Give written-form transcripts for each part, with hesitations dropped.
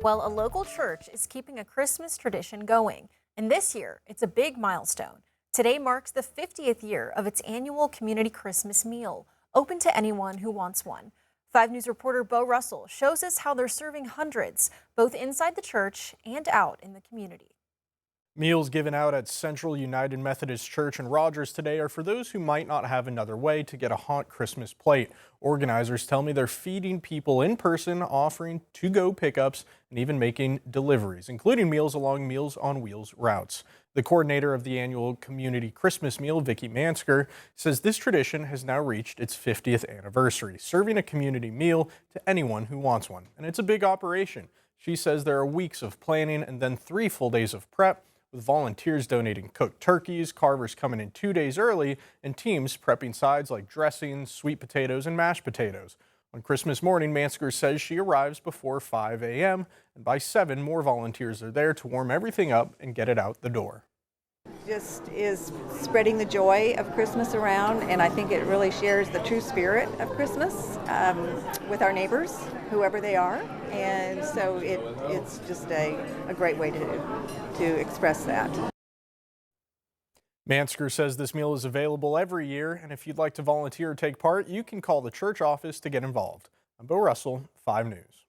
Well, a local church is keeping a Christmas tradition going, and this year it's a big milestone. Today marks the 50th year of its annual community Christmas meal, open to anyone who wants one. 5 News reporter Bo Russell shows us how they're serving hundreds, both inside the church and out in the community. Meals given out at Central United Methodist Church in Rogers today are for those who might not have another way to get a hot Christmas plate. Organizers tell me they're feeding people in person, offering to-go pickups, and even making deliveries, including meals along Meals on Wheels routes. The coordinator of the annual community Christmas meal, Vicki Mansker, says this tradition has now reached its 50th anniversary, serving a community meal to anyone who wants one. And it's a big operation. She says there are weeks of planning and then 3 full days of prep, with volunteers donating cooked turkeys, carvers coming in 2 days early, and teams prepping sides like dressings, sweet potatoes, and mashed potatoes. On Christmas morning, Mansker says she arrives before 5 a.m., and by 7, more volunteers are there to warm everything up and get it out the door. Just is spreading the joy of Christmas around, and I think it really shares the true spirit of Christmas with our neighbors, whoever they are, and so it's just a great way to express that. Mansker says this meal is available every year, and if you'd like to volunteer or take part, you can call the church office to get involved. I'm Bo Russell, 5 News.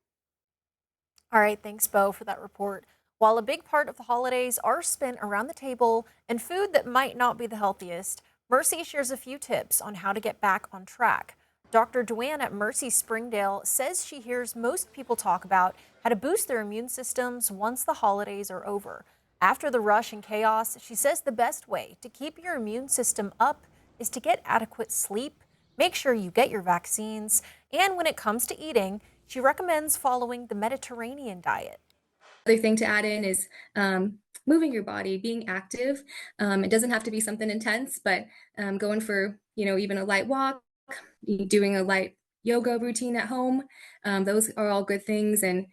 All right, thanks, Bo, for that report. While a big part of the holidays are spent around the table and food that might not be the healthiest, Mercy shares a few tips on how to get back on track. Dr. Duane at Mercy Springdale says she hears most people talk about how to boost their immune systems once the holidays are over. After the rush and chaos, she says the best way to keep your immune system up is to get adequate sleep, make sure you get your vaccines, and when it comes to eating, she recommends following the Mediterranean diet. Other thing to add in is moving your body, being active. It doesn't have to be something intense, but going for, even a light walk, doing a light yoga routine at home. Those are all good things. And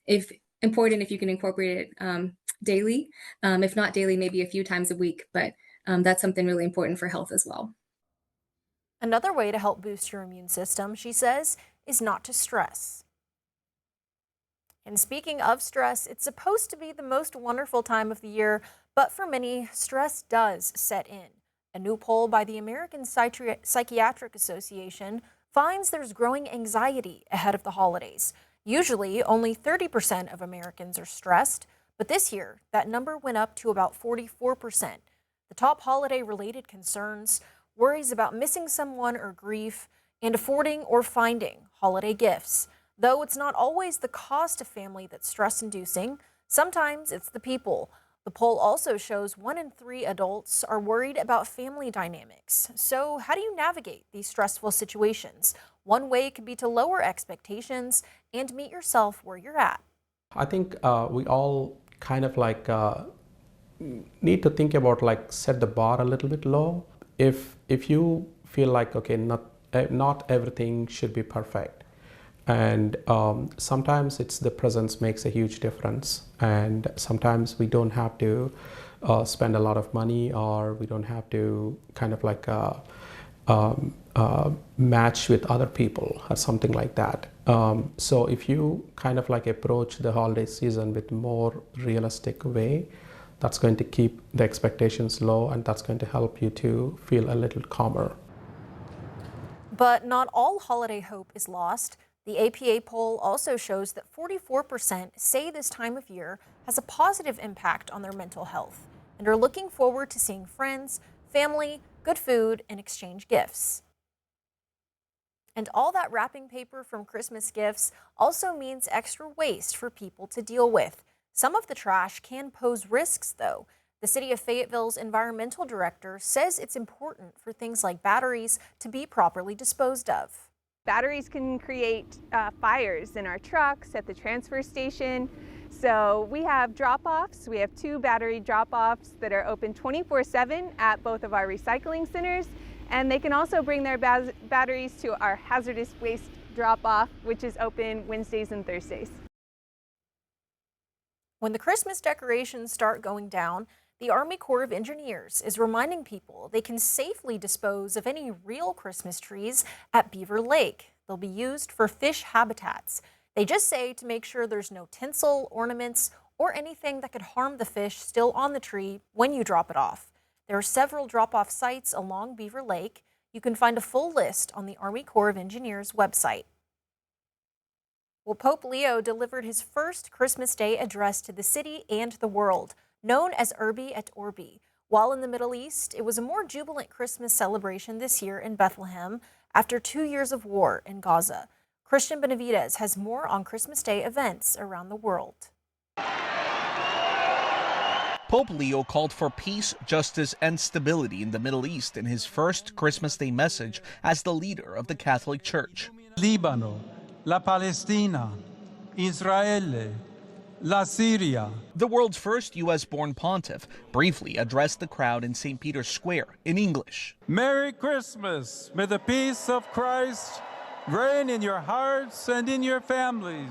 if you can incorporate it daily, if not daily, maybe a few times a week, but that's something really important for health as well. Another way to help boost your immune system, she says, is not to stress. And speaking of stress, it's supposed to be the most wonderful time of the year, but for many, stress does set in. A new poll by the American Psychiatric Association finds there's growing anxiety ahead of the holidays. Usually, only 30% of Americans are stressed, but this year, that number went up to about 44%. The top holiday-related concerns, worries about missing someone or grief, and affording or finding holiday gifts. Though it's not always the cost of family that's stress-inducing, sometimes it's the people. The poll also shows 1 in 3 adults are worried about family dynamics. So how do you navigate these stressful situations? One way could be to lower expectations and meet yourself where you're at. I think we all kind of need to think about set the bar a little bit low. If you feel like, okay, not everything should be perfect. And sometimes it's the presence makes a huge difference, and sometimes we don't have to spend a lot of money, or we don't have to kind of match with other people or something like that. So if you kind of approach the holiday season with more realistic way, that's going to keep the expectations low, and that's going to help you to feel a little calmer. But not all holiday hope is lost. The APA poll also shows that 44% say this time of year has a positive impact on their mental health and are looking forward to seeing friends, family, good food, and exchange gifts. And all that wrapping paper from Christmas gifts also means extra waste for people to deal with. Some of the trash can pose risks, though. The City of Fayetteville's environmental director says it's important for things like batteries to be properly disposed of. Batteries can create fires in our trucks, at the transfer station. So we have drop-offs. We have 2 battery drop-offs that are open 24/7 at both of our recycling centers. And they can also bring their batteries to our hazardous waste drop-off, which is open Wednesdays and Thursdays. When the Christmas decorations start going down, the Army Corps of Engineers is reminding people they can safely dispose of any real Christmas trees at Beaver Lake. They'll be used for fish habitats. They just say to make sure there's no tinsel, ornaments, or anything that could harm the fish still on the tree when you drop it off. There are several drop-off sites along Beaver Lake. You can find a full list on the Army Corps of Engineers website. Well, Pope Leo delivered his first Christmas Day address to the city and the world, known as Urbi et Orbi. While in the Middle East, it was a more jubilant Christmas celebration this year in Bethlehem after 2 years of war in Gaza. Christian Benavides has more on Christmas Day events around the world. Pope Leo called for peace, justice, and stability in the Middle East in his first Christmas Day message as the leader of the Catholic Church. Líbano, la Palestina, Israele, la Syria. The world's first U.S.-born pontiff briefly addressed the crowd in St. Peter's Square in English. Merry Christmas. May the peace of Christ reign in your hearts and in your families.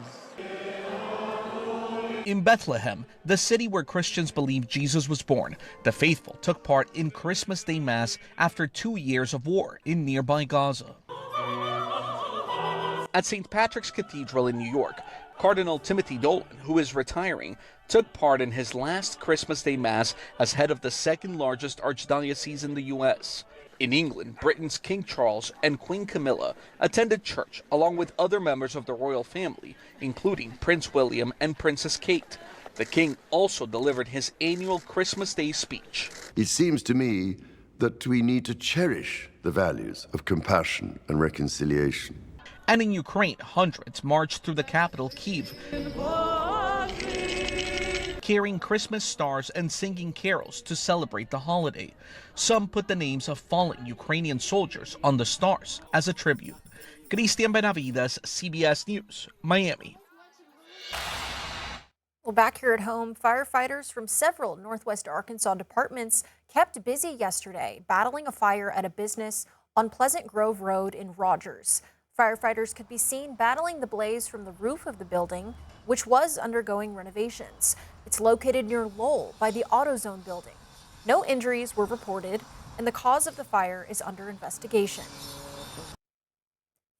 In Bethlehem, the city where Christians believe Jesus was born, the faithful took part in Christmas Day Mass after 2 years of war in nearby Gaza. At St. Patrick's Cathedral in New York, Cardinal Timothy Dolan, who is retiring, took part in his last Christmas Day Mass as head of the second largest archdiocese in the U.S. In England, Britain's King Charles and Queen Camilla attended church along with other members of the royal family, including Prince William and Princess Kate. The king also delivered his annual Christmas Day speech. It seems to me that we need to cherish the values of compassion and reconciliation. And in Ukraine, hundreds marched through the capital, Kyiv, carrying Christmas stars and singing carols to celebrate the holiday. Some put the names of fallen Ukrainian soldiers on the stars as a tribute. Christian Benavides, CBS News, Miami. Well, back here at home, firefighters from several Northwest Arkansas departments kept busy yesterday battling a fire at a business on Pleasant Grove Road in Rogers. Firefighters could be seen battling the blaze from the roof of the building, which was undergoing renovations. It's located near Lowell by the AutoZone building. No injuries were reported, and the cause of the fire is under investigation.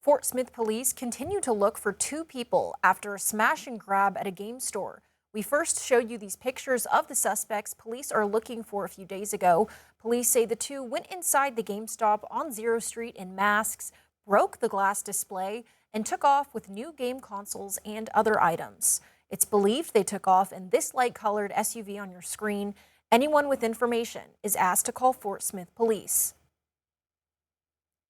Fort Smith police continue to look for 2 people after a smash and grab at a game store. We first showed you these pictures of the suspects police are looking for a few days ago. Police say the 2 went inside the GameStop on Zero Street in masks, broke the glass display, and took off with new game consoles and other items. It's believed they took off in this light-colored SUV on your screen. Anyone with information is asked to call Fort Smith police.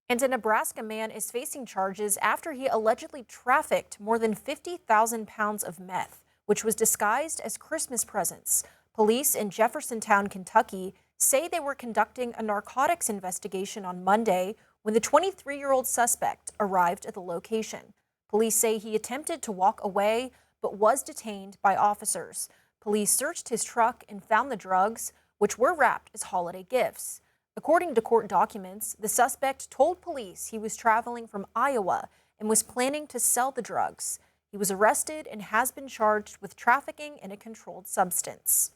And a Nebraska man is facing charges after he allegedly trafficked more than 50,000 pounds of meth, which was disguised as Christmas presents. Police in Jeffersontown, Kentucky, say they were conducting a narcotics investigation on Monday when the 23-year-old suspect arrived at the location. Police say he attempted to walk away but was detained by officers. Police searched his truck and found the drugs, which were wrapped as holiday gifts. According to court documents, the suspect told police he was traveling from Iowa and was planning to sell the drugs. He was arrested and has been charged with trafficking in a controlled substance.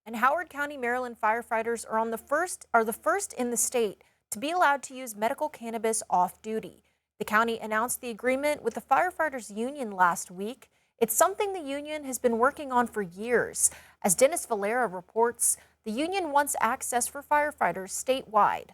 And Howard County, Maryland firefighters are the first in the state to be allowed to use medical cannabis off-duty. The county announced the agreement with the firefighters union last week. It's something the union has been working on for years. As Dennis Valera reports, the union wants access for firefighters statewide.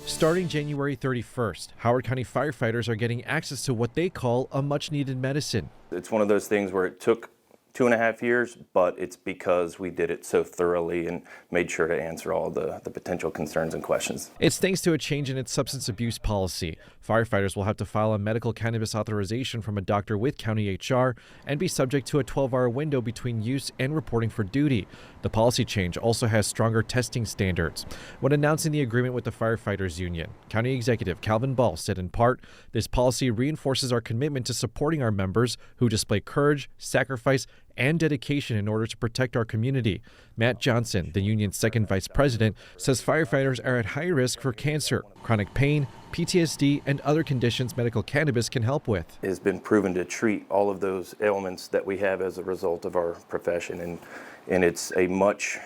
Starting January 31st, Howard County firefighters are getting access to what they call a much-needed medicine. It's one of those things where it took 2.5 years, but it's because we did it so thoroughly and made sure to answer all the potential concerns and questions. It's thanks to a change in its substance abuse policy. Firefighters will have to file a medical cannabis authorization from a doctor with county HR and be subject to a 12-hour window between use and reporting for duty. The policy change also has stronger testing standards. When announcing the agreement with the firefighters union, County Executive Calvin Ball said in part, "This policy reinforces our commitment to supporting our members who display courage, sacrifice, and dedication in order to protect our community." Matt Johnson, the union's second vice president, says firefighters are at high risk for cancer, chronic pain, PTSD, and other conditions medical cannabis can help with. It has been proven to treat all of those ailments that we have as a result of our profession, and it's a much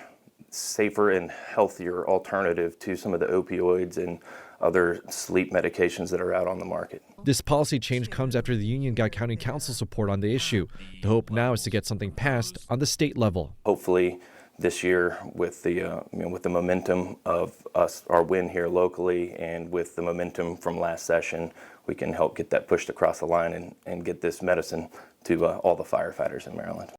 safer and healthier alternative to some of the opioids and other sleep medications that are out on the market. This policy change comes after the union got county council support on the issue. The hope now is to get something passed on the state level. Hopefully this year, with the with the momentum of our win here locally, and with the momentum from last session, we can help get that pushed across the line and get this medicine to all the firefighters in Maryland.